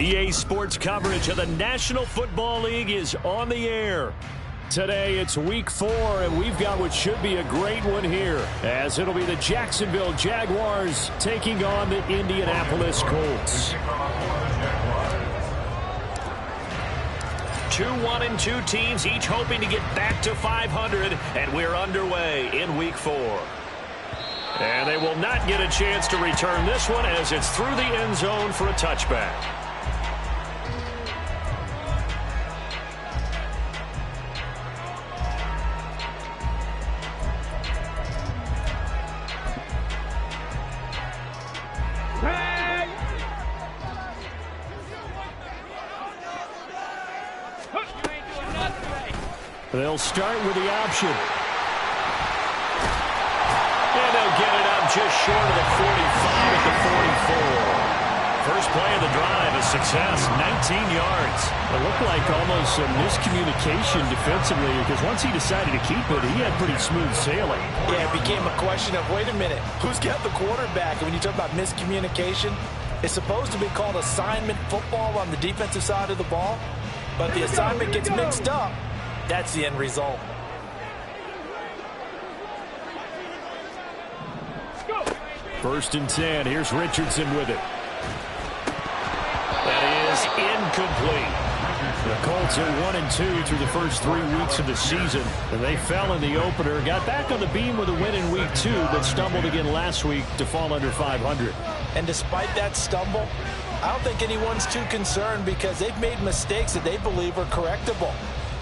EA Sports coverage of the National Football League is on the air. Today it's week 4, and we've got what should be a great one here, as it'll be the Jacksonville Jaguars taking on the Indianapolis Colts. 2 1-2 teams, each hoping to get back to 500, and we're underway in week 4. And they will not get a chance to return this one, as it's through the end zone for a touchback. They'll start with the option. And they'll get it up just short of the 45 at the 44. First play of the drive, a success, 19 yards. It looked like almost a miscommunication defensively, because once he decided to keep it, he had pretty smooth sailing. Yeah, it became a question of, wait a minute, who's got the quarterback? And when you talk about miscommunication, it's supposed to be called assignment football on the defensive side of the ball, but the assignment gets mixed up. That's the end result. First and 10. Here's Richardson with it. That is incomplete. The Colts are 1-2 through the first 3 weeks of the season. And they fell in the opener, got back on the beam with a win in week 2, but stumbled again last week to fall under 500. And despite that stumble, I don't think anyone's too concerned, because they've made mistakes that they believe are correctable.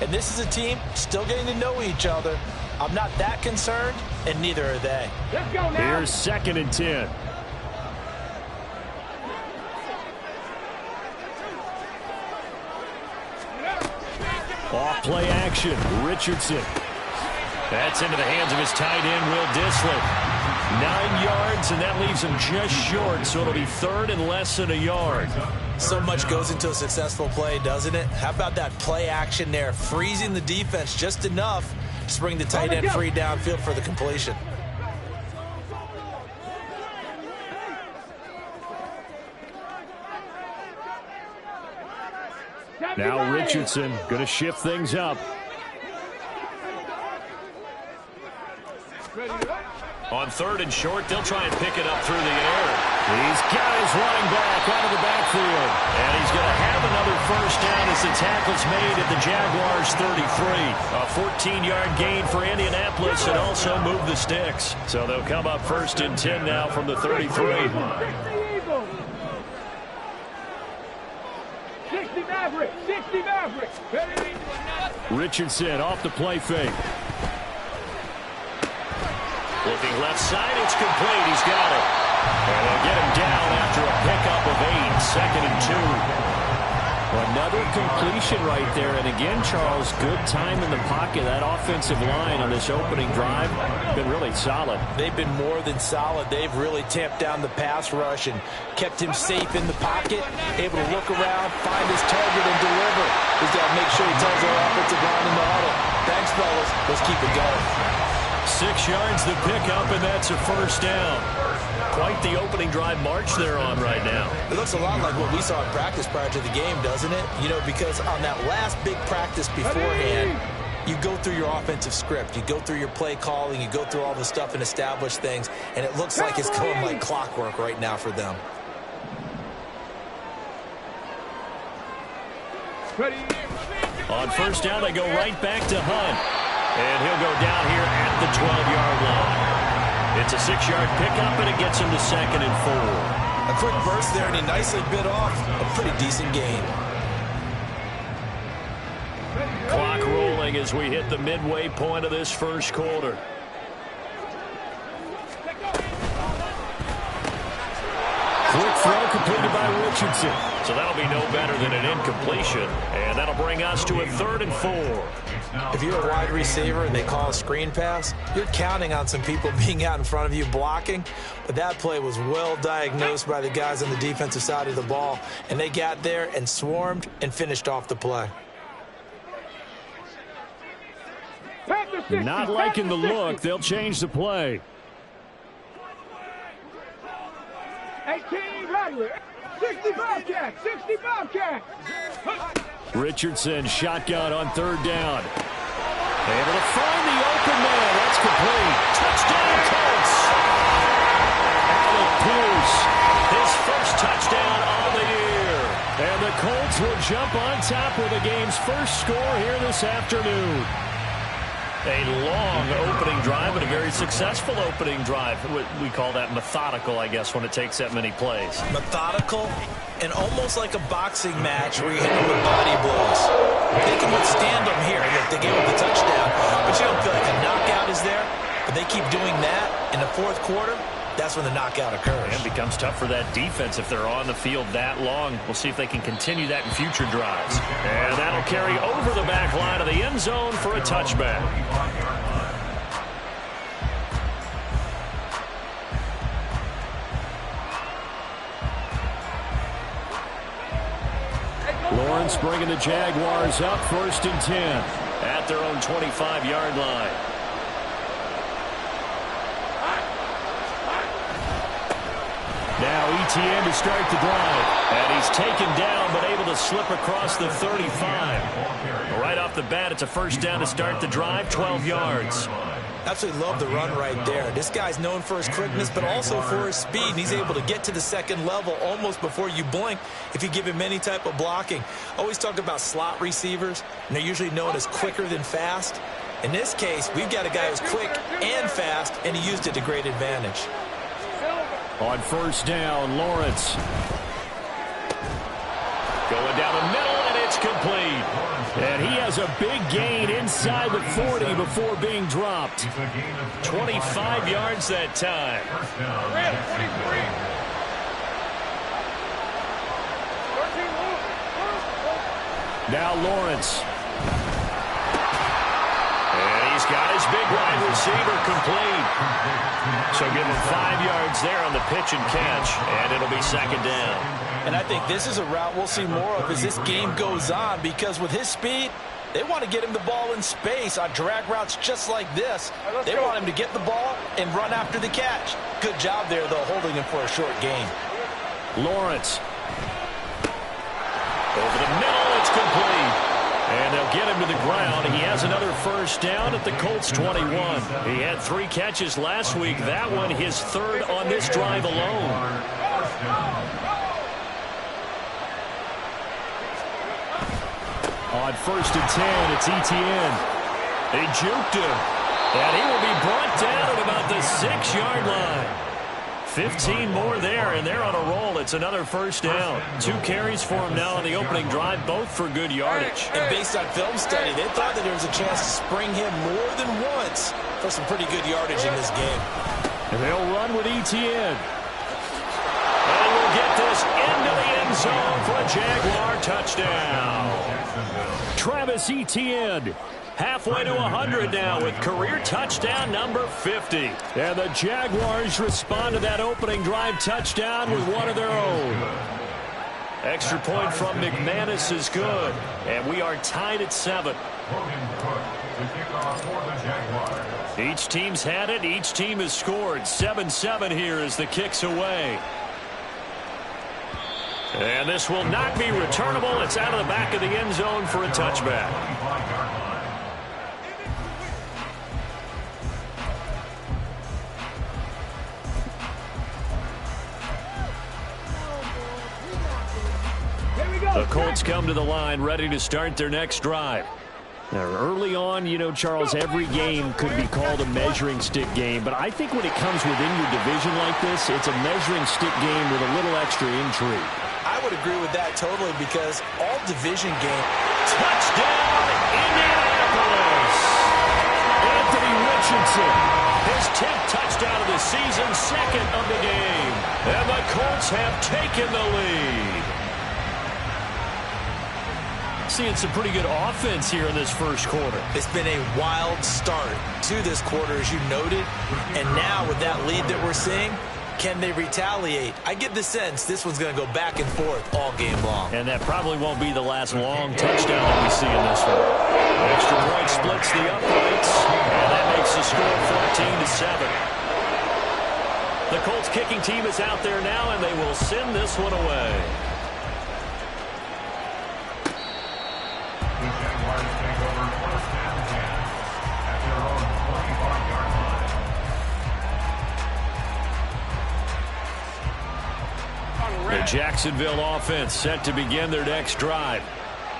And this is a team still getting to know each other. I'm not that concerned, and neither are they. Let's go now. Here's 2nd and 10. Off play action. Richardson. That's into the hands of his tight end, Will Dissler. 9 yards, and that leaves him just short, so it'll be 3rd and less than a yard. So much goes into a successful play, doesn't it? How about that play action there, freezing the defense just enough to bring the tight end free downfield for the completion. Now Richardson going to shift things up. On 3rd and short, they'll try and pick it up through the air. He's got his running back out of the backfield. And he's going to have another first down as the tackle's made at the Jaguars' 33. A 14-yard gain for Indianapolis, and also move the sticks. So they'll come up 1st and 10 now from the 33. 60 Maverick, 60 Maverick. Richardson off the play fake. Looking left side, it's complete. He's got it. And they'll get him down after a pickup of 8. 2nd and 2. Another completion right there. And again, Charles, good time in the pocket. That offensive line on this opening drive been really solid. They've been more than solid. They've really tamped down the pass rush and kept him safe in the pocket, able to look around, find his target, and deliver. He's got to make sure he tells our offensive line in the huddle, thanks, fellas. Let's keep it going. 6 yards the pickup, and that's a first down. Quite the opening drive march they're on right now. It looks a lot like what we saw in practice prior to the game, doesn't it? You know, because on that last big practice beforehand, you go through your offensive script. You go through your play calling. You go through all the stuff and establish things. And it looks like it's going like clockwork right now for them. On first down, they go right back to Hunt. And he'll go down here at the 12-yard line. It's a 6-yard pickup, and it gets him to 2nd and 4. A quick burst there, and he nicely bit off a pretty decent gain. Clock rolling as we hit the midway point of this first quarter. Quick throw completed by Richardson. So that'll be no better than an incompletion. And that'll bring us to a 3rd and 4. If you're a wide receiver and they call a screen pass, you're counting on some people being out in front of you blocking. But that play was well diagnosed by the guys on the defensive side of the ball. And they got there and swarmed and finished off the play. Not liking the look. They'll change the play. 18, 60 Bobcat! 60 Bobcat! Richardson shotgun on third down. Able to find the open man. That's complete. Touchdown Colts. Alec Pierce, his first touchdown on the year. And the Colts will jump on top with the game's first score here this afternoon. A long opening drive, but a very successful opening drive. We call that methodical, I guess, when it takes that many plays. Methodical and almost like a boxing match where you hit them with body blows. They can withstand them here. They gave up the touchdown, but you don't feel like a knockout is there. But they keep doing that in the fourth quarter. That's when the knockout occurs. And it becomes tough for that defense if they're on the field that long. We'll see if they can continue that in future drives. And that'll carry over the back line of the end zone for a touchback. Lawrence bringing the Jaguars up 1st and 10 at their own 25-yard line. Now ETN to start the drive. And he's taken down but able to slip across the 35. Right off the bat, it's a first down to start the drive, 12 yards. Absolutely love the run right there. This guy's known for his quickness, but also for his speed. And he's able to get to the second level almost before you blink if you give him any type of blocking. Always talk about slot receivers, and they're usually known as quicker than fast. In this case, we've got a guy who's quick and fast, and he used it to great advantage. On first down, Lawrence. Going down the middle, and it's complete. And he has a big gain inside the 40 before being dropped. 25 yards that time. Now Lawrence. And he's got his big wide receiver complete. So give him 5 yards there on the pitch and catch, and it'll be second down. And I think this is a route we'll see more of as this game goes on, because with his speed, they want to get him the ball in space on drag routes just like this. They want him to get the ball and run after the catch. Good job there, though, holding him for a short gain. Lawrence. Over the middle, it's complete. And they'll get him to the ground. He has another first down at the Colts 21. He had 3 catches last week. That one his third on this drive alone. On 1st and 10, it's ETN. They juked him. And he will be brought down at about the 6-yard line. 15 more there, and they're on a roll. It's another first down. 2 carries for him now on the opening drive, both for good yardage. And based on film study, they thought that there was a chance to spring him more than once for some pretty good yardage in this game. And they'll run with ETN. And we'll get this into the end zone for a Jaguar touchdown. Travis Etienne, halfway to 100 now with career touchdown number 50. And the Jaguars respond to that opening drive touchdown with one of their own. Extra point from McManus is good. And we are tied at 7. Each team's had it. Each team has scored. 7-7 here as the kick's away. And this will not be returnable. It's out of the back of the end zone for a touchback. The Colts come to the line ready to start their next drive. Now, early on, you know, Charles, every game could be called a measuring stick game, but I think when it comes within your division like this, it's a measuring stick game with a little extra intrigue. I would agree with that totally, because all division games. Touchdown, Indianapolis! Anthony Richardson, his 10th touchdown of the season, 2nd of the game. And the Colts have taken the lead. Seeing some pretty good offense here in this first quarter. It's been a wild start to this quarter, as you noted. And now with that lead that we're seeing, can they retaliate? I get the sense this one's going to go back and forth all game long. And that probably won't be the last long touchdown that we see in this one. Extra point splits the uprights, and that makes the score 14-7. The Colts kicking team is out there now, and they will send this one away. The Jaguars take over first and 10 at their own 45-yard line. The Jacksonville offense set to begin their next drive.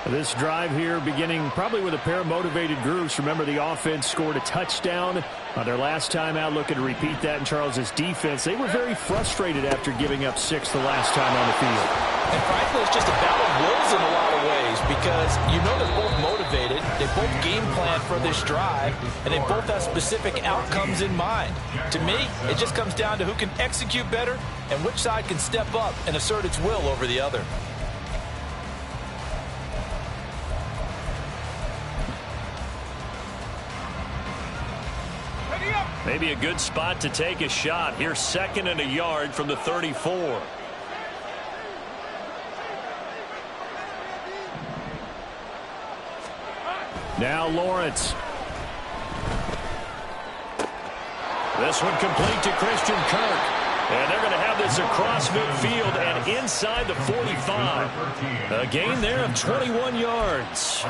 This drive here beginning probably with a pair of motivated groups. Remember, the offense scored a touchdown on their last time out, looking to repeat that in Charles's defense. They were very frustrated after giving up 6 the last time on the field. And frankly, it's just a battle of wills in a lot of ways because you know they're both motivated. They both game plan for this drive, and they both have specific outcomes in mind. To me, it just comes down to who can execute better and which side can step up and assert its will over the other. Maybe a good spot to take a shot. Here's 2nd and a yard from the 34. Now Lawrence. This one complete to Christian Kirk. And they're going to have this across midfield and inside the 45. A gain there of 21 yards.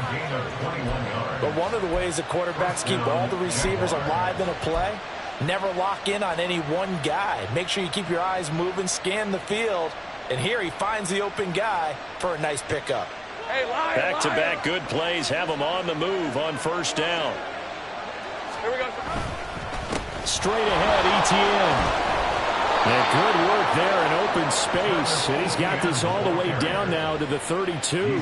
But one of the ways that quarterbacks keep all the receivers alive in a play, never lock in on any one guy. Make sure you keep your eyes moving, scan the field. And here he finds the open guy for a nice pickup. Back-to-back good plays have them on the move on first down. Here we go. Straight ahead, Etienne. And good work there in open space. And he's got this all the way down now to the 32.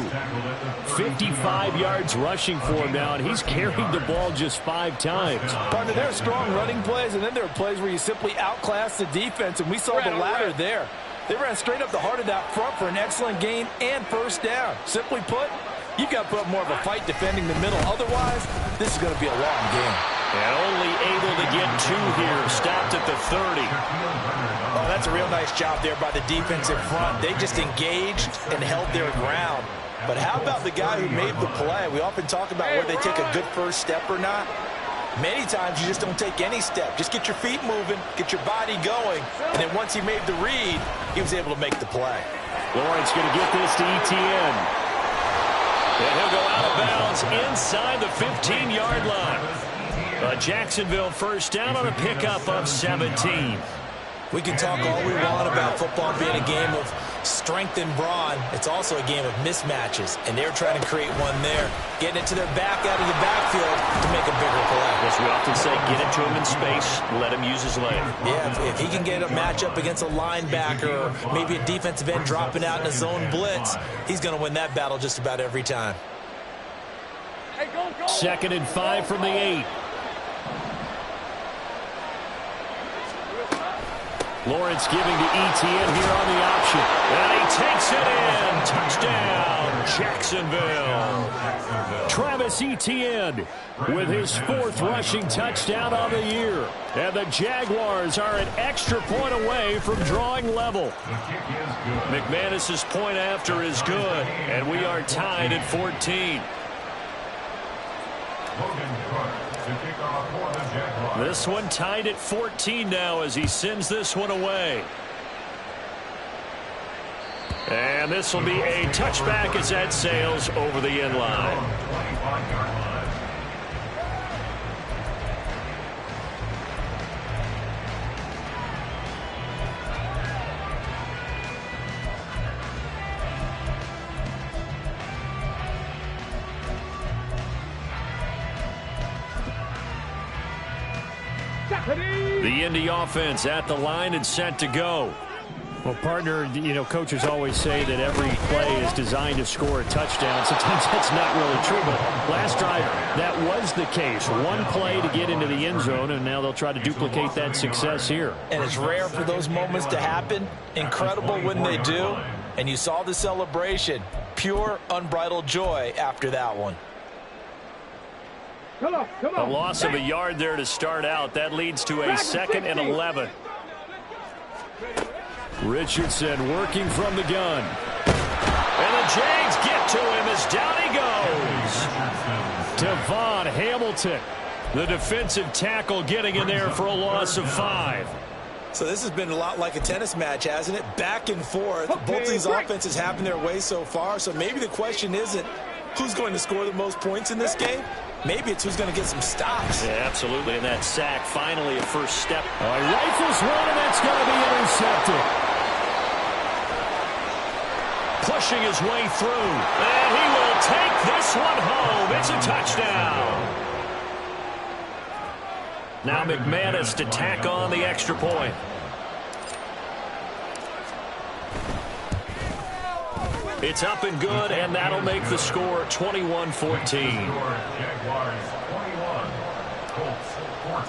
55 yards rushing for him now, and he's carried the ball just 5 times. Partner, there are strong running plays, and then there are plays where you simply outclass the defense, and we saw the latter there. They ran straight up the heart of that front for an excellent gain and first down. Simply put, you've got to put up more of a fight defending the middle. Otherwise, this is going to be a long game. And only able to get 2 here. Stopped at the 30. Oh, that's a real nice job there by the defensive front. They just engaged and held their ground. But how about the guy who made the play? We often talk about whether they take a good first step or not. Many times you just don't take any step. Just get your feet moving, get your body going, and then once he made the read, he was able to make the play. Lawrence going to get this to Etienne. And he'll go out of bounds inside the 15-yard line. A Jacksonville first down on a pickup of 17. We can talk all we want about football being a game of strength and brawn. It's also a game of mismatches, and they're trying to create one there. Getting it to their back out of the backfield to make a bigger play. As we often say, get it to him in space, let him use his leg. Yeah, if he can get a matchup against a linebacker or maybe a defensive end dropping out in a zone blitz, he's going to win that battle just about every time. 2nd and 5 from the 8. Lawrence giving to Etienne here on the option. And he takes it in. Touchdown, Jacksonville. Travis Etienne with his 4th rushing touchdown of the year. And the Jaguars are an extra point away from drawing level. McManus's point after is good. And we are tied at 14. This one tied at 14 now as he sends this one away. And this will be a touchback as that sails over the end line. The Indy offense at the line and set to go. Well, partner, you know, coaches always say that every play is designed to score a touchdown. Sometimes that's not really true, but last drive, that was the case. One play to get into the end zone, and now they'll try to duplicate that success here. And it's rare for those moments to happen. Incredible when they do. And you saw the celebration. Pure, unbridled joy after that one. Come on. A loss of a yard there to start out. That leads to a 2nd and 11. Richardson working from the gun. And the Jags get to him as down he goes. Devon Hamilton, the defensive tackle, getting in there for a loss of 5. So this has been a lot like a tennis match, hasn't it? Back and forth. Both of these offenses having their way so far. So maybe the question isn't who's going to score the most points in this game. Maybe it's who's going to get some stops. Yeah, absolutely. And that sack, finally a first step. He rifles one, and that's going to be intercepted. Pushing his way through. And he will take this one home. It's a touchdown. Now McManus to tack on the extra point. It's up and good, and that'll make the score 21-14. Jaguars 21, Colts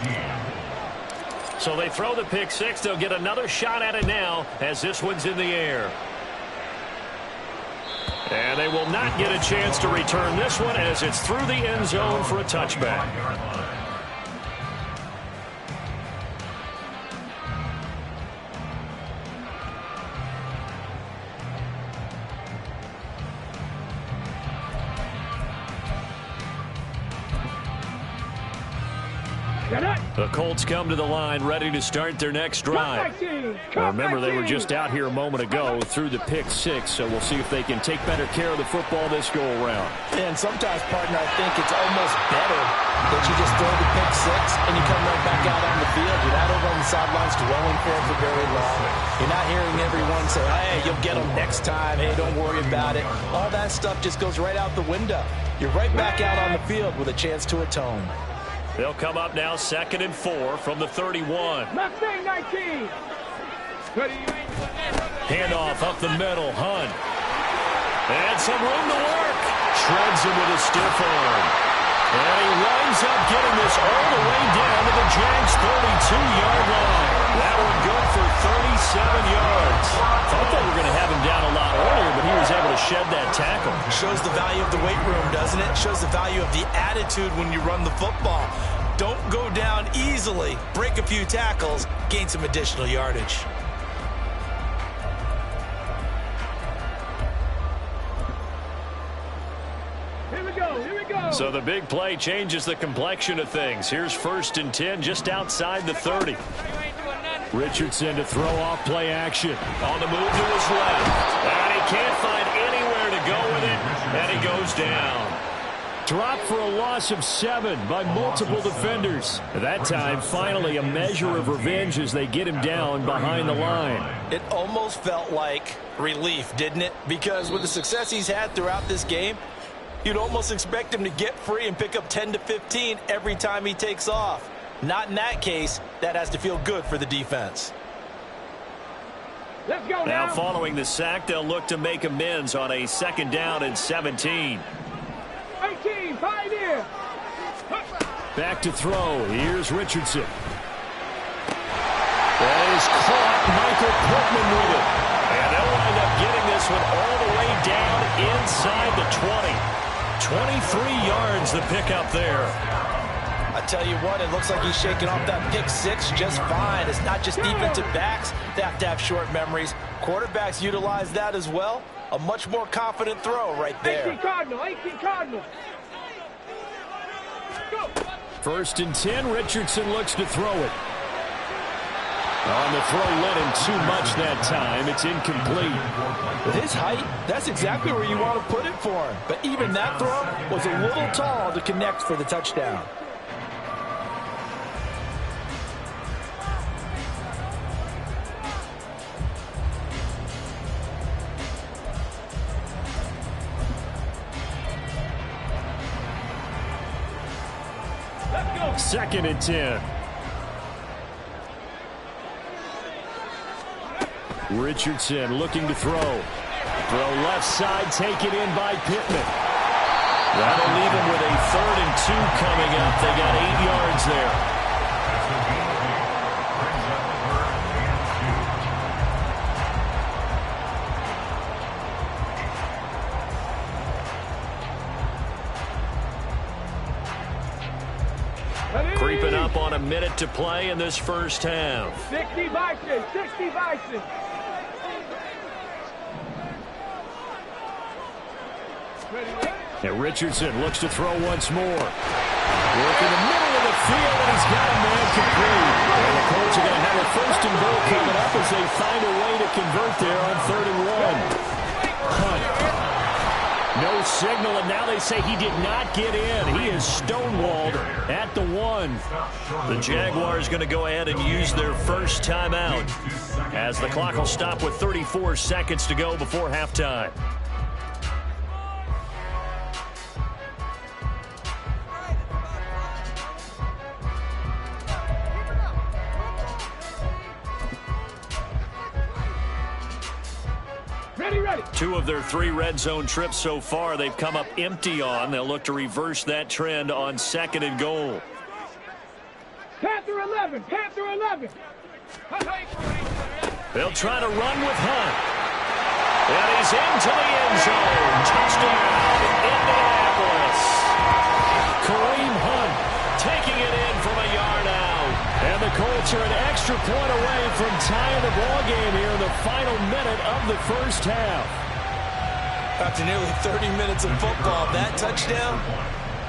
14. So they throw the pick six. They'll get another shot at it now as this one's in the air. And they will not get a chance to return this one as it's through the end zone for a touchback. The Colts come to the line ready to start their next drive. Remember, they were just out here a moment ago through the pick six, so we'll see if they can take better care of the football this go-around. And sometimes, partner, I think it's almost better that you just throw the pick six and you come right back out on the field. You're not over on the sidelines dwelling for it for very long. You're not hearing everyone say, hey, you'll get them next time. Hey, don't worry about it. All that stuff just goes right out the window. You're right back out on the field with a chance to atone. They'll come up now 2nd and 4 from the 31. Mustang 19. Handoff up the middle. Hunt. And some room to work. Shreds him with a stiff arm. And he winds up getting this all the way down to the Jags' 32-yard line. That one good for 37 yards. Thought they were going to have him down a lot earlier, but he was able to shed that tackle. Shows the value of the weight room, doesn't it? Shows the value of the attitude when you run the football. Don't go down easily. Break a few tackles. Gain some additional yardage. Here we go. Here we go. So the big play changes the complexion of things. Here's 1st and 10 just outside the 30. Richardson to throw off play action. On the move to his left. And he can't find anywhere to go with it. And he goes down. Dropped for a loss of 7 by multiple defenders. That time, finally, a measure of revenge as they get him down behind the line. It almost felt like relief, didn't it? Because with the success he's had throughout this game, you'd almost expect him to get free and pick up 10 to 15 every time he takes off. Not in that case. That has to feel good for the defense. Let's go Now now. following the sack, they'll look to make amends on a 2nd down and 17. 18, Pioneer. Back to throw. Here's Richardson. That is caught. Michael Pittman with it. And they'll wind up getting this one all the way down inside the 20. 23 yards the pickup there. I tell you what, it looks like he's shaking off that pick six just fine. It's not just defensive backs that have to have short memories. Quarterbacks utilize that as well. A much more confident throw right there. 18 Cardinal. 18 Cardinal. Go. 1st and 10. Richardson looks to throw it. On the throw, let him too much that time. It's incomplete. With his height, that's exactly where you want to put it for him. But even that throw was a little tall to connect for the touchdown. Let's go. 2nd and 10. Richardson looking to throw. Throw left side, taken in by Pittman. That'll leave him with a 3rd and 2 coming up. They got 8 yards there. Creeping up on a minute to play in this first half. 60 Bison. 60 Bison. And Richardson looks to throw once more. Work in the middle of the field, and he's got a man complete. And the Colts are going to have a 1st and goal coming up as they find a way to convert there on 3rd and 1. Hunt. No signal, and now they say he did not get in. He is stonewalled at the 1. The Jaguars going to go ahead and use their first timeout as the clock will stop with 34 seconds to go before halftime. Ready. 2 of their 3 red zone trips so far they've come up empty on. They'll look to reverse that trend on 2nd and goal. Panther 11. They'll try to run with Hunt. And he's into the end zone. Touchdown, Indianapolis. Kareem Hunt taking it in from a yard out. And the Colts are an extra point away from tying the ball game here in the final minute of the first half. After nearly 30 minutes of football, that touchdown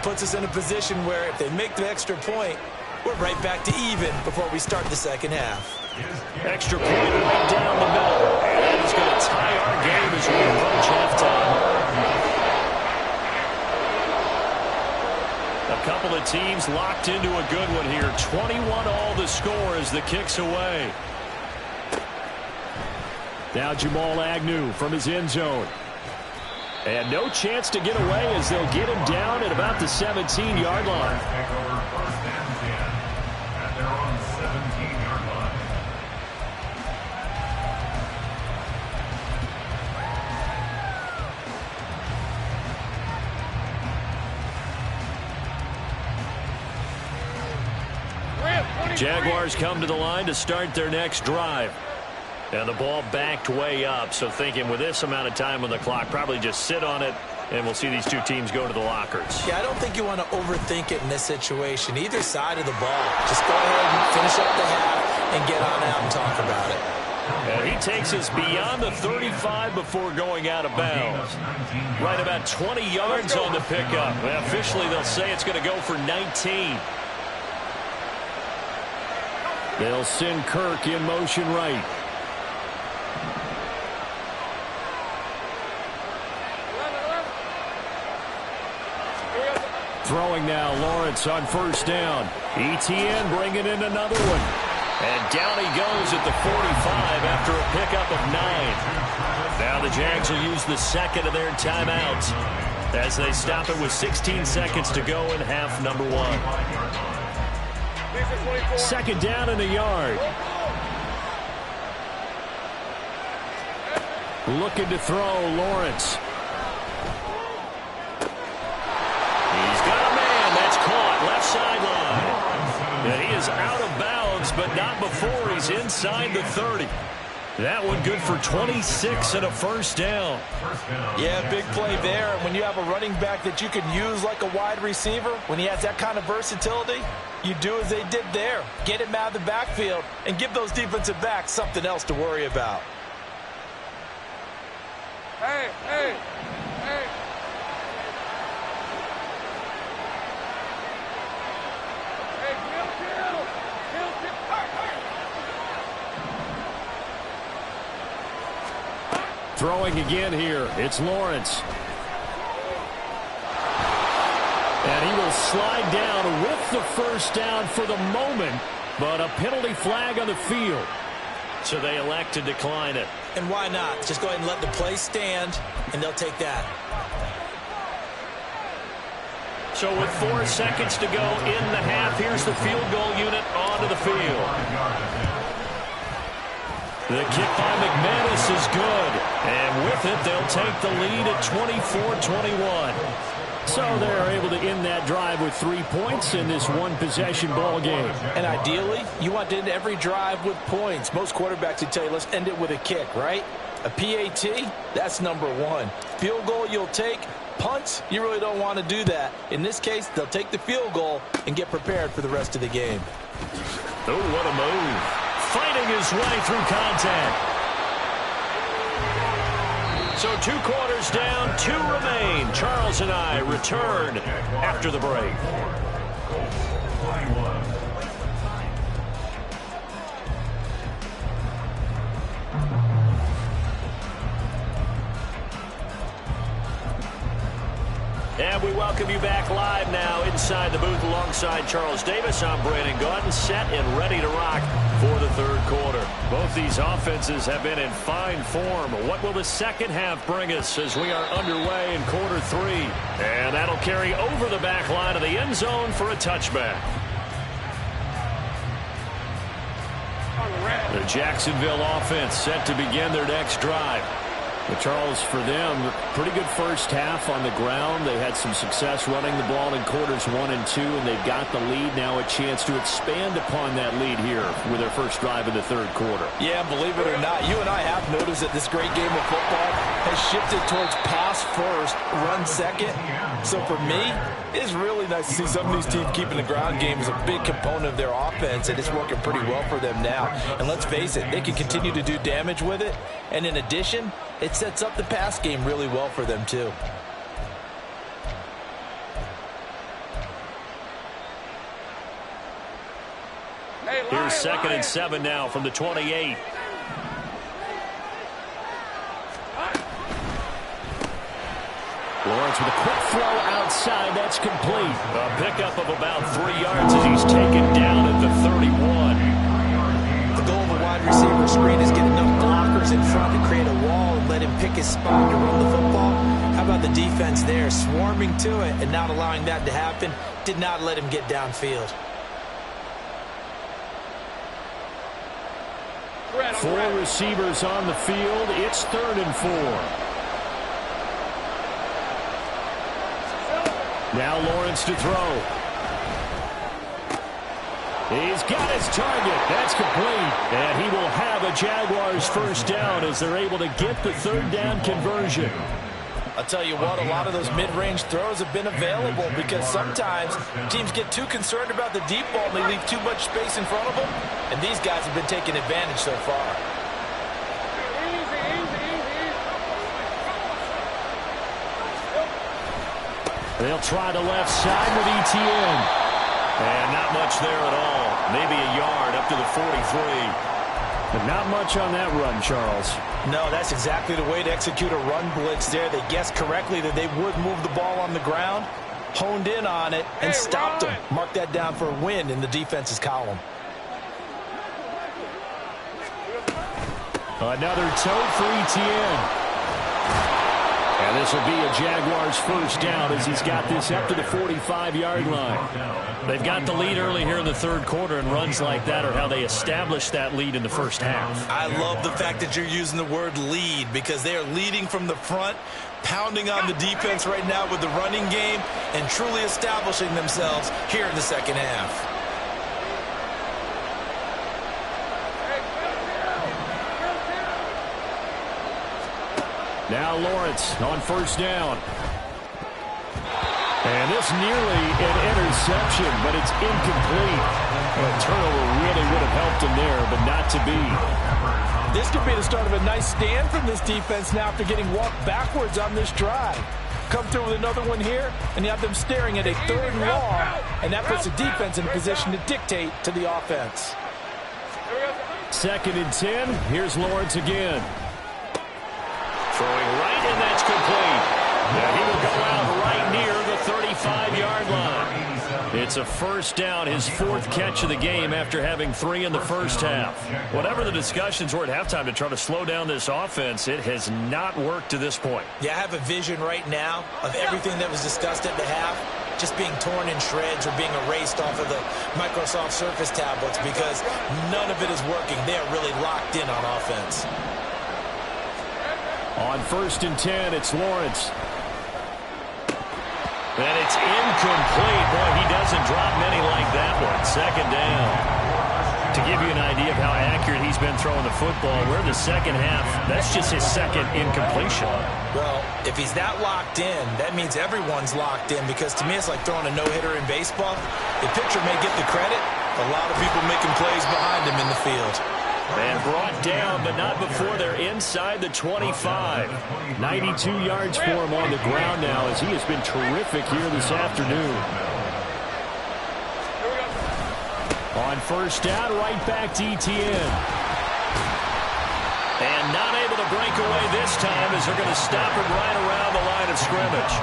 puts us in a position where if they make the extra point, we're right back to even before we start the second half. Extra point right down the middle. And that is going to tie our game as we approach halftime. A couple of teams locked into a good one here. 21-all the score as the kick's away. Now Jamal Agnew from his end zone. And no chance to get away as they'll get him down at about the 17-yard line. Take over 1st and 10 at their own 17-yard line. Jaguars come to the line to start their next drive. And the ball backed way up, so thinking with this amount of time on the clock, probably just sit on it, and we'll see these 2 teams go to the lockers. Yeah, I don't think you want to overthink it in this situation. Either side of the ball. Just go ahead and finish up the half and get on out and talk about it. And he takes us beyond the 35 before going out of bounds. Right about 20 yards on the pickup. Well, officially, they'll say it's going to go for 19. They'll send Kirk in motion right. Throwing now, Lawrence on 1st down. ETN bringing in another one. And down he goes at the 45 after a pickup of 9. Now the Jags will use the 2nd of their timeouts as they stop it with 16 seconds to go in half number 1. 2nd down and a yard. Looking to throw, Lawrence. He's got a man. That's caught left sideline. And he is out of bounds, but not before he's inside the 30. That one good for 26 and a 1st down. Yeah, big play there. And when you have a running back that you can use like a wide receiver, when he has that kind of versatility, you do as they did there. Get him out of the backfield and give those defensive backs something else to worry about. Hey. Throwing again here. It's Lawrence. And he will slide down with the 1st down for the moment, but a penalty flag on the field. So they elect to decline it. And why not? Just go ahead and let the play stand, and they'll take that. So with 4 seconds to go in the half, here's the field goal unit onto the field. The kick by McManus is good. And with it, they'll take the lead at 24-21. So they're able to end that drive with 3 points in this one-possession ball game. And ideally, you want to end every drive with points. Most quarterbacks would tell you, let's end it with a kick, right? A PAT, that's number 1. Field goal you'll take. Punts, you really don't want to do that. In this case, they'll take the field goal and get prepared for the rest of the game. Oh, what a move. Fighting his way through contact. So 2 quarters down, 2 remain. Charles and I return after the break. 31. And we welcome you back live now inside the booth alongside Charles Davis. I'm Brandon Gaudin, set and ready to rock for the third quarter. Both these offenses have been in fine form. What will the second half bring us as we are underway in quarter three? And that'll carry over the back line of the end zone for a touchback. The Jacksonville offense set to begin their next drive. But Charles, for them, pretty good first half on the ground. They had some success running the ball in quarters 1 and 2, and they've got the lead. Now a chance to expand upon that lead here with their first drive in the third quarter. Yeah, believe it or not, you and I have noticed that this great game of football has shifted towards pass first, run second. So for me, it's really nice to see some of these teams keeping the ground game as a big component of their offense, and it's working pretty well for them now. And let's face it, they can continue to do damage with it. And in addition, it sets up the pass game really well for them, too. Here's 2nd and 7 now from the 28. Lawrence with a quick throw outside. That's complete. A pickup of about 3 yards as he's taken down at the 31. The goal of a wide receiver screen is get enough blockers in front to create a wall and let him pick his spot to run the football. How about the defense there, swarming to it and not allowing that to happen? Did not let him get downfield. 4 receivers on the field. It's 3rd and 4. Now Lawrence to throw. He's got his target. That's complete. And he will have a Jaguars first down as they're able to get the 3rd down conversion. I'll tell you what, a lot of those mid-range throws have been available because sometimes teams get too concerned about the deep ball and they leave too much space in front of them. And these guys have been taking advantage so far. They'll try the left side with ETN. And not much there at all. Maybe a yard up to the 43. But not much on that run, Charles. No, that's exactly the way to execute a run blitz there. They guessed correctly that they would move the ball on the ground, honed in on it, and stopped them. Mark that down for a win in the defense's column. Another toe for ETN. And this will be a Jaguars first down as he's got this up to the 45-yard line. They've got the lead early here in the third quarter, and runs like that are how they establish that lead in the first half. I love the fact that you're using the word lead because they are leading from the front, pounding on the defense right now with the running game, and truly establishing themselves here in the second half. Now Lawrence on first down. And this nearly an interception, but it's incomplete. A turnover really would have helped him there, but not to be. This could be the start of a nice stand from this defense now after getting walked backwards on this drive. Come through with another one here, and you have them staring at a 3rd and long, and that puts the defense in a position to dictate to the offense. 2nd and 10. Here's Lawrence again. Throwing right, and that's complete. Yeah, he will go out right near the 35-yard line. It's a first down, his 4th catch of the game after having 3 in the first half. Whatever the discussions were at halftime to try to slow down this offense, it has not worked to this point. Yeah, I have a vision right now of everything that was discussed at the half just being torn in shreds or being erased off of the Microsoft Surface tablets because none of it is working. They are really locked in on offense. On 1st and 10, it's Lawrence. And it's incomplete. Boy, he doesn't drop many like that one. 2nd down. To give you an idea of how accurate he's been throwing the football, we're in the second half. That's just his 2nd incompletion. Well, if he's that locked in, that means everyone's locked in because to me it's like throwing a no-hitter in baseball. The pitcher may get the credit. A lot of people making plays behind him in the field. And brought down, but not before they're inside the 25. 92 yards for him on the ground now as he has been terrific here this afternoon. On first down, right back to Etienne. And not able to break away this time as they're going to stop him right around the line of scrimmage.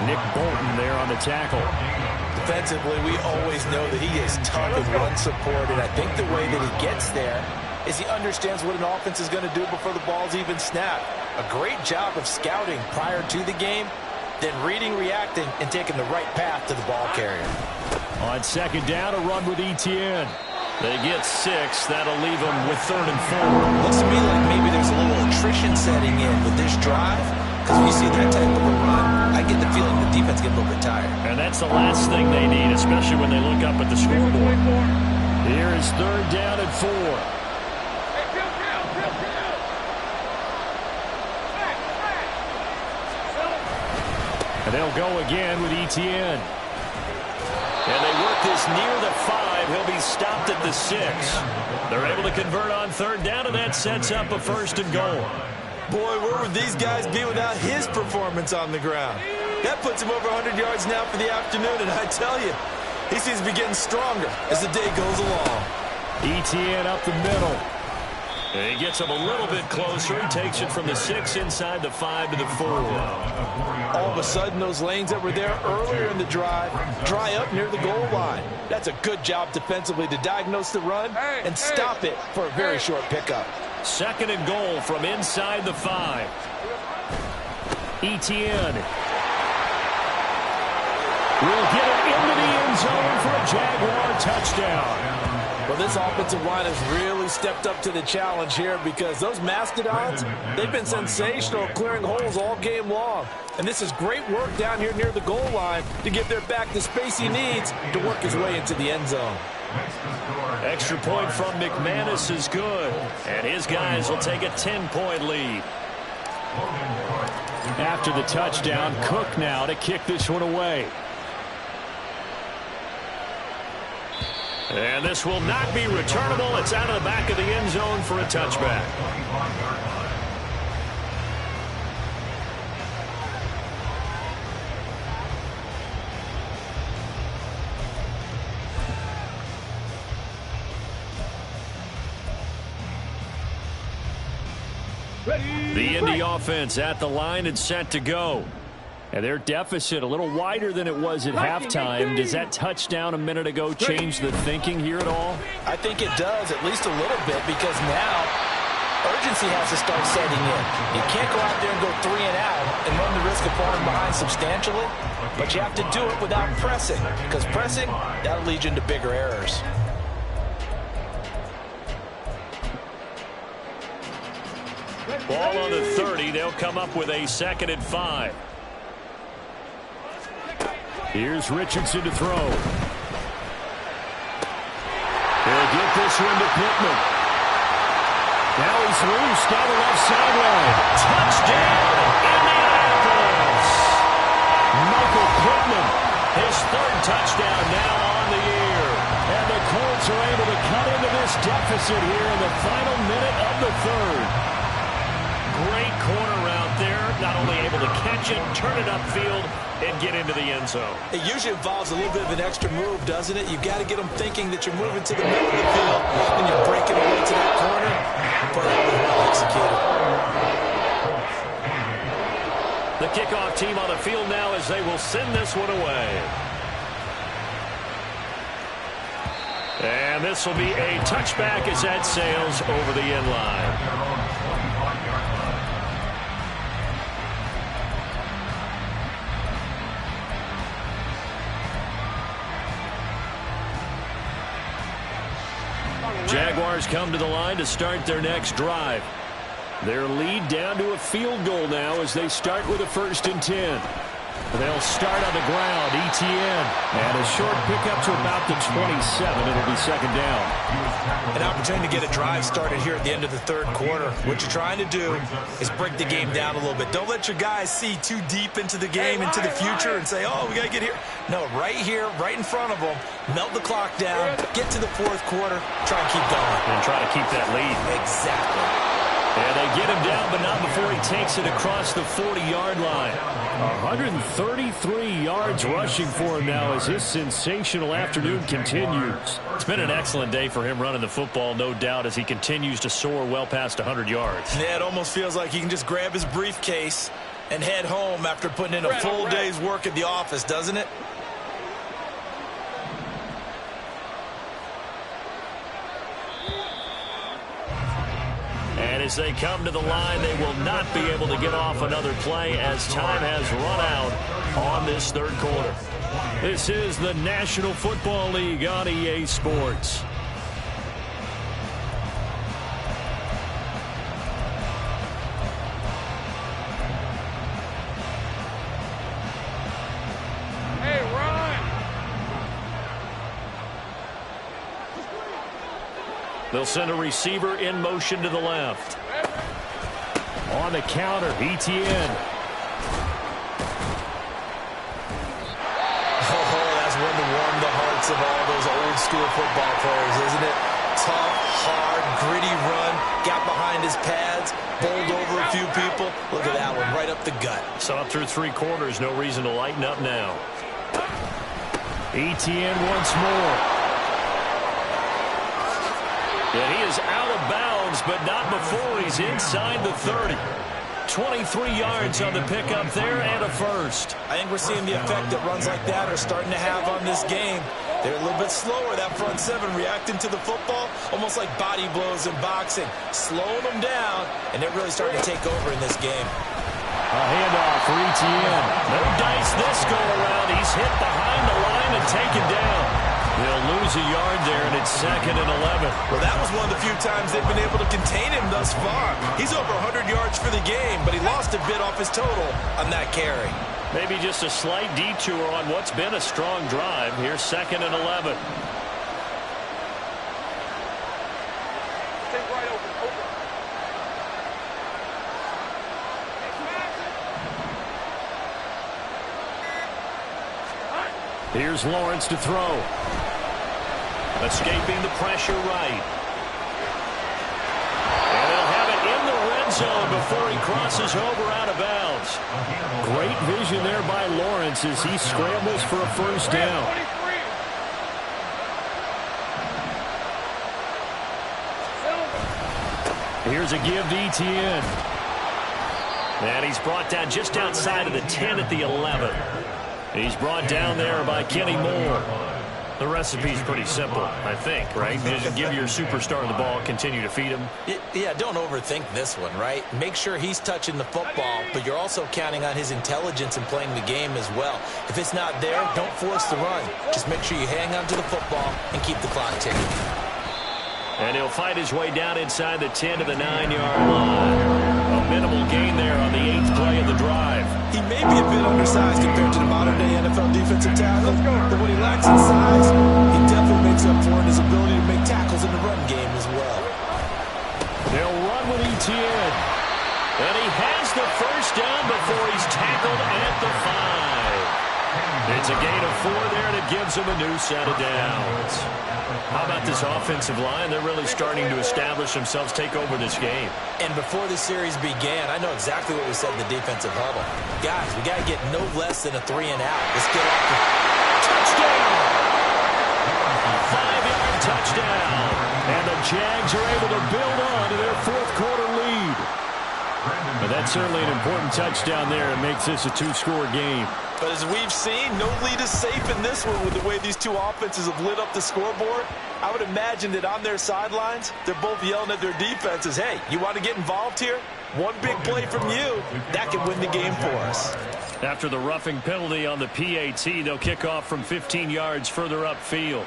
Nick Bolton there on the tackle. Defensively, we always know that he is tough and run support, and I think the way that he gets there is he understands what an offense is going to do before the ball's even snapped. A great job of scouting prior to the game, then reading, reacting, and taking the right path to the ball carrier. On second down, a run with Etienne. They get 6. That'll leave them with 3rd and 4. Looks to me like maybe there's a little attrition setting in with this drive, because when you see that type of a run, I get the feeling the defense gets a little bit tired. And that's the last thing they need, especially when they look up at the scoreboard. Here is 3rd down and 4. And they'll go again with Etienne. And they work this near the 5. He'll be stopped at the 6. They're able to convert on 3rd down, and that sets up a 1st and goal. Boy, where would these guys be without his performance on the ground? That puts him over 100 yards now for the afternoon, and I tell you, he seems to be getting stronger as the day goes along. Etienne up the middle. And he gets him a little bit closer. He takes it from the 6 inside the 5 to the 4. All of a sudden, those lanes that were there earlier in the drive dry up near the goal line. That's a good job defensively to diagnose the run and stop it for a very short pickup. 2nd and goal from inside the 5. Etienne will get it into the end zone for a Jaguar touchdown. Well, this offensive line has really stepped up to the challenge here because those Mastodons, they've been sensational clearing holes all game long. And this is great work down here near the goal line to give their back the space he needs to work his way into the end zone. Extra point from McManus is good. And his guys will take a 10-point lead. After the touchdown, Cook now to kick this one away. And this will not be returnable. It's out of the back of the end zone for a touchback. The Indy offense at the line and set to go. And their deficit a little wider than it was at halftime. Does that touchdown a minute ago change the thinking here at all? I think it does, at least a little bit, because now urgency has to start setting in. You can't go out there and go 3 and out and run the risk of falling behind substantially, but you have to do it without pressing, because pressing, that'll lead you into bigger errors. Ball on the 30. They'll come up with a 2nd and 5. Here's Richardson to throw. He'll get this one to Pittman. Now he's loose down the left sideline. Touchdown, Indianapolis! Michael Pittman. His 3rd touchdown now on the year. And the Colts are able to cut into this deficit here in the final minute of the 3rd. Great corner route there. Not only able to catch it, turn it upfield, and get into the end zone. It usually involves a little bit of an extra move, doesn't it? You've got to get them thinking that you're moving to the middle of the field and you're breaking away to that corner. But that was well executed. The kickoff team on the field now as they will send this one away. And this will be a touchback as that sails over the end line. Jaguars come to the line to start their next drive. Their lead down to a field goal now as they start with a 1st and 10. They'll start on the ground, Etienne. And a short pickup to about the 27. It'll be 2nd down. An opportunity to get a drive started here at the end of the 3rd quarter. What you're trying to do is break the game down a little bit. Don't let your guys see too deep into the game, into the future, and say, oh, we got to get here. No, right here, right in front of them, melt the clock down, get to the 4th quarter, try and keep going. And try to keep that lead. Exactly. And they get him down, but not before he takes it across the 40-yard line. 133 yards rushing for him now as his sensational afternoon continues. It's been an excellent day for him running the football, no doubt, as he continues to soar well past 100 yards. Yeah, it almost feels like he can just grab his briefcase and head home after putting in a full day's work at the office, doesn't it? And as they come to the line, they will not be able to get off another play as time has run out on this third quarter. This is the National Football League on EA Sports. Hey, run! They'll send a receiver in motion to the left. On the counter, Etienne. That's one to warm the hearts of all those old school football players, isn't it? Tough, hard, gritty run, got behind his pads, bowled over a few people. Look at that one, right up the gut. Saw it through three quarters, no reason to lighten up now. Etienne once more. And he is out of bounds, but not before he's inside the 30. 23 yards on the pickup there and a first. I think we're seeing the effect that runs like that are starting to have on this game. They're a little bit slower, that front seven, reacting to the football, almost like body blows in boxing, slowing them down, and they're really starting to take over in this game. A handoff for Etienne. No dice this go around. He's hit behind the line and taken down. They'll lose a yard there, and it's 2nd and 11. Well, that was one of the few times they've been able to contain him thus far. He's over 100 yards for the game, but he lost a bit off his total on that carry. Maybe just a slight detour on what's been a strong drive. Here's 2nd and 11. Stay right open. Here's Lawrence to throw. Escaping the pressure right. And they'll have it in the red zone before he crosses over out of bounds. Great vision there by Lawrence as he scrambles for a first down. 23. Here's a give to Etienne. And he's brought down just outside of the 10 at the 11. He's brought down there by Kenny Moore. The recipe's pretty simple, I think, right? Just give your superstar the ball, continue to feed him. Yeah, don't overthink this one, right? Make sure he's touching the football, but you're also counting on his intelligence in playing the game as well. If it's not there, don't force the run. Just make sure you hang on to the football and keep the clock ticking. And he'll fight his way down inside the 10 to the 9-yard line. A minimal gain there on the 8th play of the drive. He may be a bit undersized compared to the modern-day NFL defensive tackle, but what he lacks in size, he definitely makes up for in his ability to make tackles in the run game as well. They'll run with Etienne. And he has the first down before he's tackled at the 5. It's a gain of 4 there, and it gives him a new set of downs. How about this offensive line? They're really starting to establish themselves, take over this game. And before the series began, I know exactly what we said in the defensive huddle. Guys, we got to get no less than a 3-and-out. Let's get off the Touchdown! A 5-yard touchdown. And the Jags are able to build on to their fourth-quarter lead. But that's certainly an important touchdown there. It makes this a 2-score game. But as we've seen, no lead is safe in this one with the way these two offenses have lit up the scoreboard. I would imagine that on their sidelines, they're both yelling at their defenses, hey, you want to get involved here? One big play from you, that can win the game for us. After the roughing penalty on the PAT, they'll kick off from 15 yards further upfield.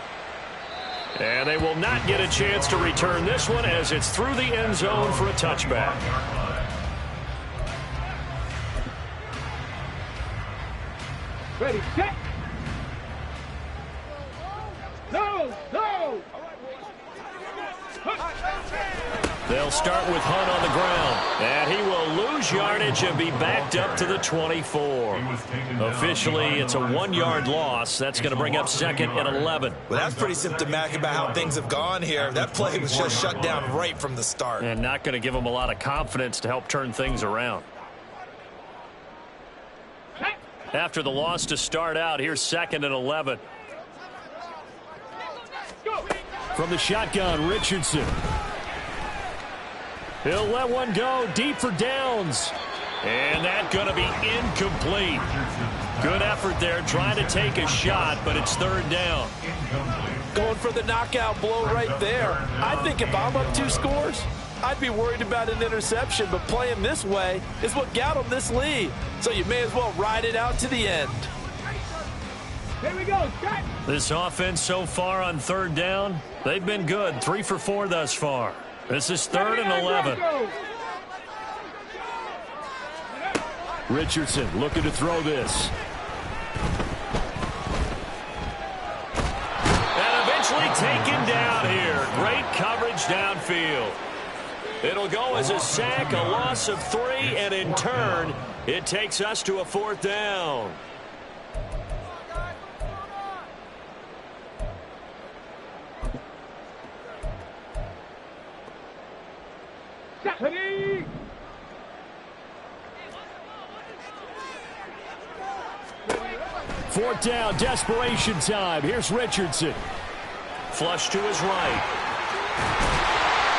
And they will not get a chance to return this one as it's through the end zone for a touchback. Ready, set. No. They'll start with Hunt on the ground. And he will lose yardage and be backed up to the 24. Officially, it's a 1-yard loss. That's going to bring up second and 11. Well, that's pretty symptomatic about how things have gone here. That play was just shut down right from the start. And not going to give them a lot of confidence to help turn things around. After the loss to start out, here's second and 11. From the shotgun, Richardson. He'll let one go deep for downs. And that's going to be incomplete. Good effort there trying to take a shot, but it's third down. Going for the knockout blow right there. I think if I'm up 2 scores, I'd be worried about an interception, but playing this way is what got them this lead. So you may as well ride it out to the end. Here we go. Cut. This offense so far on third down, they've been good. 3 for 4 thus far. This is third and 11. Richardson looking to throw this. And eventually taken down here. Great coverage downfield. It'll go as a sack, a loss of 3, and in turn, it takes us to a 4th down. Ready. Fourth down, desperation time. Here's Richardson. Flush to his right.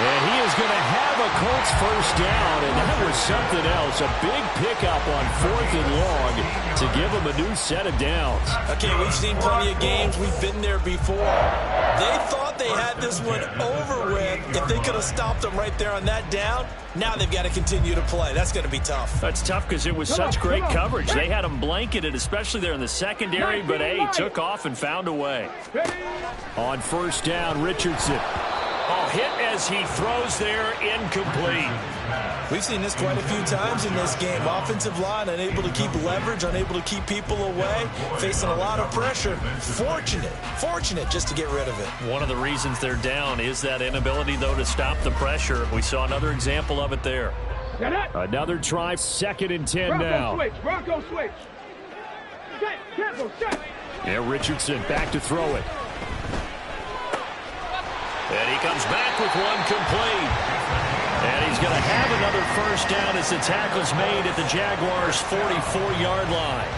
And he is going to have a Colts first down, and that was something else. A big pickup on 4th and long to give him a new set of downs. Okay, we've seen plenty of games. We've been there before. They thought they had this one over with. If they could have stopped them right there on that down, now they've got to continue to play. That's going to be tough. That's tough because it was such great coverage. They had them blanketed, especially there in the secondary, but, hey, took off and found a way. On first down, Richardson. Oh, hit as he throws there, incomplete. We've seen this quite a few times in this game. Offensive line unable to keep leverage, unable to keep people away, facing a lot of pressure. Fortunate just to get rid of it. One of the reasons they're down is that inability, though, to stop the pressure. We saw another example of it there. Another try, second and 10 now. Bronco switch. Careful, set. Yeah, Richardson back to throw it. And he comes back with one complete. And he's going to have another first down as the tackle's made at the Jaguars' 44-yard line.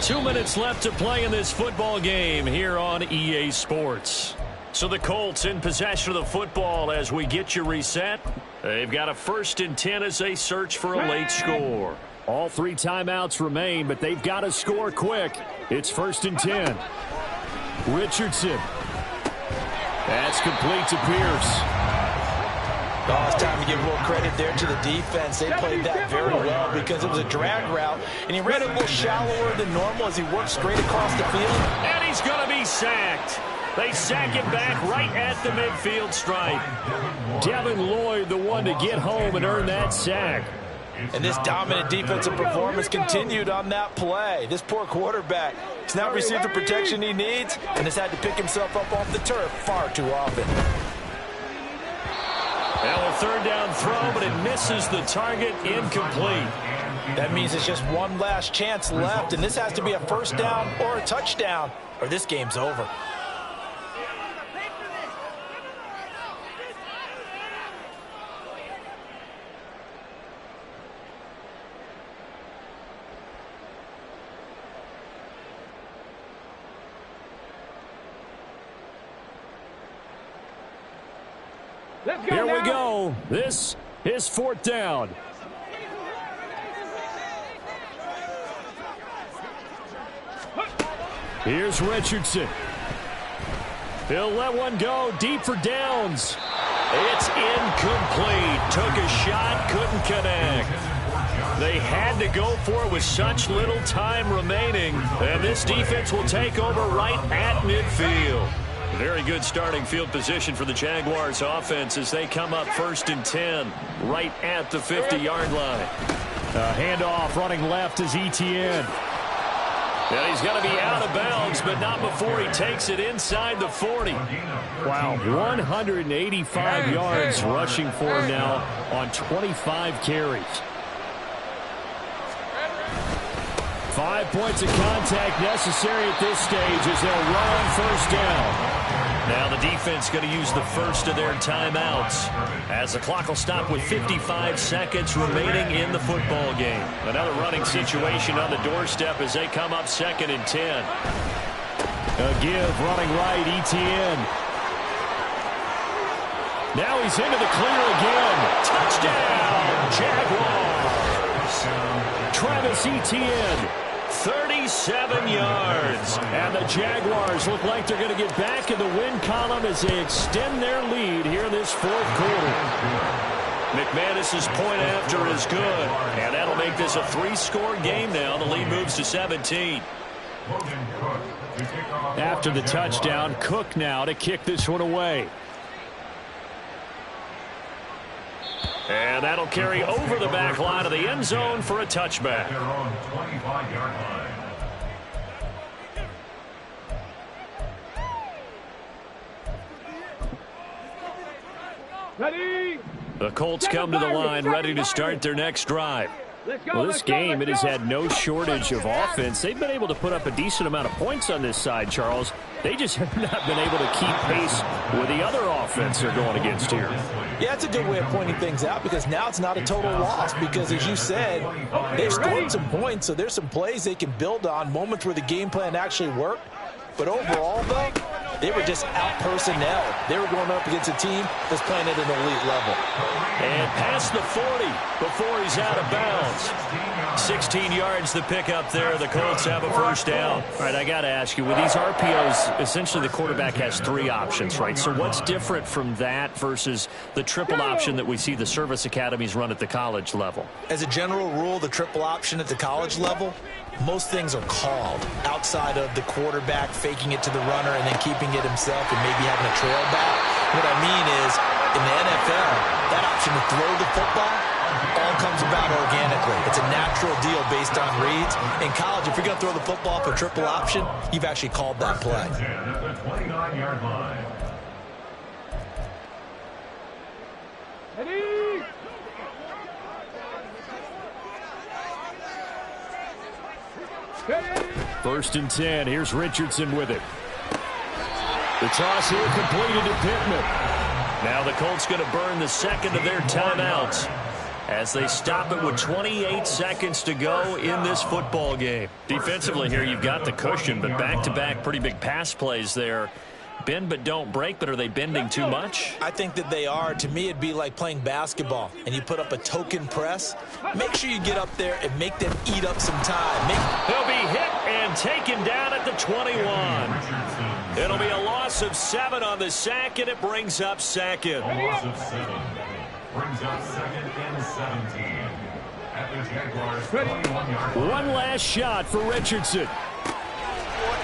2 minutes left to play in this football game here on EA Sports. So the Colts in possession of the football as we get you reset. They've got a 1st and 10 as they search for a late score. All 3 timeouts remain, but they've got to score quick. It's 1st and 10. Richardson. That's complete to Pierce. Oh, it's time to give a little credit there to the defense. They played that very well because it was a drag route, and he ran it a little shallower than normal as he worked straight across the field. And he's going to be sacked. They sack him back right at the midfield stripe. Devin Lloyd, the one to get home and earn that sack. And this dominant defensive performance continued on that play. This poor quarterback has not received the protection he needs and has had to pick himself up off the turf far too often. Well, a third down throw, but it misses the target, incomplete. That means it's just one last chance left, and this has to be a first down or a touchdown, or this game's over. Here we go. This is 4th down. Here's Richardson. He'll let one go deep for downs. It's incomplete. Took a shot, couldn't connect. They had to go for it with such little time remaining. And this defense will take over right at midfield. Very good starting field position for the Jaguars offense as they come up 1st and 10 right at the 50-yard line. Handoff running left is Etienne. And he's going to be out of bounds, but not before he takes it inside the 40. Wow, 185 yards rushing for him now on 25 carries. 5 points of contact necessary at this stage as they'll run on first down. Now the defense going to use the first of their timeouts as the clock will stop with 55 seconds remaining in the football game. Another running situation on the doorstep as they come up 2nd and 10. A give running right, Etienne. Now he's into the clear again. Touchdown, Jaguars. Travis Etienne. 37 yards. And the Jaguars look like they're going to get back in the win column as they extend their lead here in this 4th quarter. McManus's point after is good. And that'll make this a 3-score game now. The lead moves to 17. After the touchdown, Cook now to kick this one away. And that'll carry over the back line of the end zone for a touchback. Their own 25-yard line. Ready? The Colts come to the line ready to start their next drive. Well, this game, it has had no shortage of offense. They've been able to put up a decent amount of points on this side, Charles. They just have not been able to keep pace with the other offense they're going against here. Yeah, it's a good way of pointing things out because now it's not a total loss because, as you said, they've scored some points, so there's some plays they can build on, moments where the game plan actually worked. But overall, though, they were just out-personnel. They were going up against a team that's playing at an elite level. And past the 40 before he's out of bounds. 16 yards the pickup there. The Colts have a first down. All right, I got to ask you, with these RPOs, essentially the quarterback has 3 options, right? So what's different from that versus the triple option that we see the service academies run at the college level? As a general rule, the triple option at the college level, most things are called outside of the quarterback faking it to the runner and then keeping it himself and maybe having a trail back. What I mean is, in the NFL, that option to throw the football all comes about organically. It's a natural deal based on reads. In college, if you're going to throw the football for triple option, you've actually called that play. At the 29-yard line. Ready? First and 10. Here's Richardson with it. The toss here completed to Pittman. Now the Colts going to burn the second of their timeouts as they stop it with 28 seconds to go in this football game. Defensively here, you've got the cushion, but back-to-back pretty big pass plays there. Bend but don't break, but are they bending too much? I think that they are. To me, it'd be like playing basketball, and you put up a token press. Make sure you get up there and make them eat up some time. He'll be hit and taken down at the 21. It'll be a loss of 7 on the sack, and it brings up second. A loss of 7. Brings up 2nd and 17. At the Jaguars' 21-yard line. One last shot for Richardson.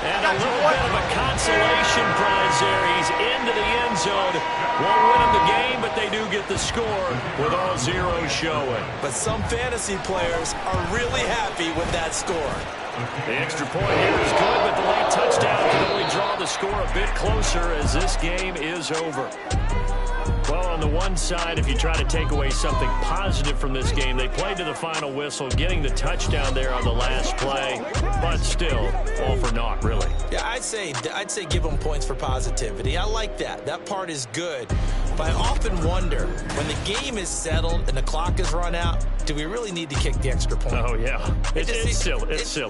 And a little bit of a consolation prize there. He's into the end zone. Won't win him the game, but they do get the score with all zeros showing. But some fantasy players are really happy with that score. The extra point here is good, but the late touchdown can only draw the score a bit closer as this game is over. Well, on the one side, if you try to take away something positive from this game, they played to the final whistle, getting the touchdown there on the last play, but still, all for naught, really. Yeah, I'd say give them points for positivity. I like that. That part is good. But I often wonder, when the game is settled and the clock is run out, do we really need to kick the extra point? Oh, yeah. It's silly. It's silly.